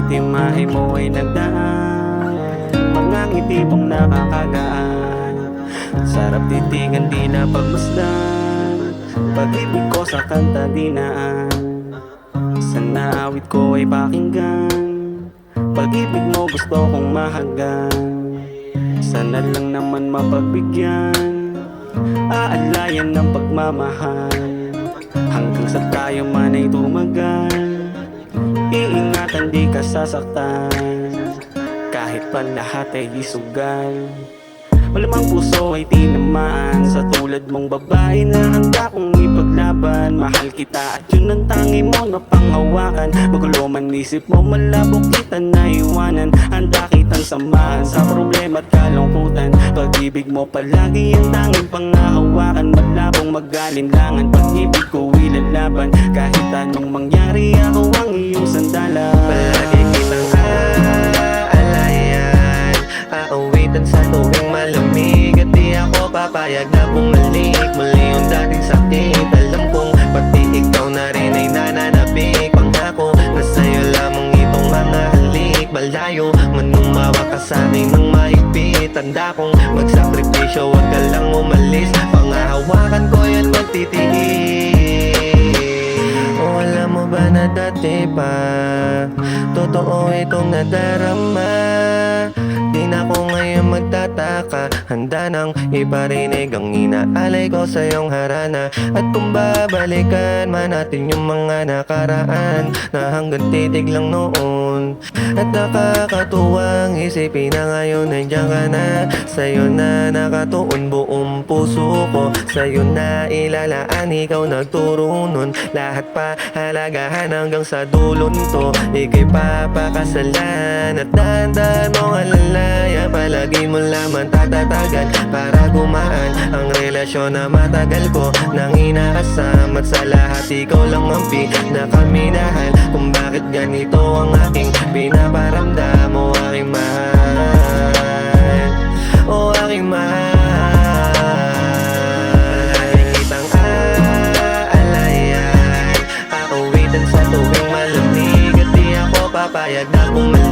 timahe mo ay nagdaan, mga ngiti mong nakakagaan. Sarap titigan, di na pagmasdan, pag-ibig ko sa kanta dinaan. Sa naawit ko ay pakinggan, pag-ibig mo gusto kong mahagan. Sana lang naman mapagbigyan, aalayan ng pagmamahal, hanggang sa tayo man ay tumagal. Iingatan di ka sasaktan, kahit pa lahat ay isugal. Malamang puso ay tinamaan, sa tulad mong babae na handa kong ipaglaban. Mahal kita at yun ang tangi mo na panghawakan. Magulo man isip mo, malabo kita na iwanan. Handa kitang samahan sa problema at kalungkutan. Pag-ibig mo palagi ang tanging panghahawakan. Malabong mag-alinlangan, pag-ibig ko ilalaban. Kahit anong mangyari, ako ang iyong sandalan. Palagi kitang aalayan, aawitan sa tuwing malamig. At di ako papayag na bumalik muli yung dating sakit. Alam kong pati ikaw na rin ay nananabik. Pangako na sa'yo lamang itong mga halik. Malayo man umawa ka sa'kin ng mahigpit. Tanda kong magsakripisyo, wag ka lang umalis. Pangahawakan ko yan magtitiis. O alam mo ba na dati pa totoo itong nadarama? Di na ako ngayon magtataka, handa nang iparinig ang inaalay ko sa iyong harana. At kung babalikan man natin yung mga nakaraan na hanggang titig lang noon. At nakakatuwang isipin na ngayon nandiyan ka na. Sa'yo na nakatuon buong puso ko, sa'yo na ilalaan, ikaw nagturo nun. Lahat pa halagahan hanggang sa dulon to, ika'y papakasalan. At dahan-dahan mong alalaya, palagi mo lamang tatatagan para gumaan ang relasyon na matagal ko nang inaasam. At sa lahat ikaw lang ang pinakaminahal, kung bakit ganito ang aking pinaparamdam. O aking mahal, o aking mahal. Palagi kitang aalayan, aawitan sa tuwing malamig. At di ako papayag na bumalik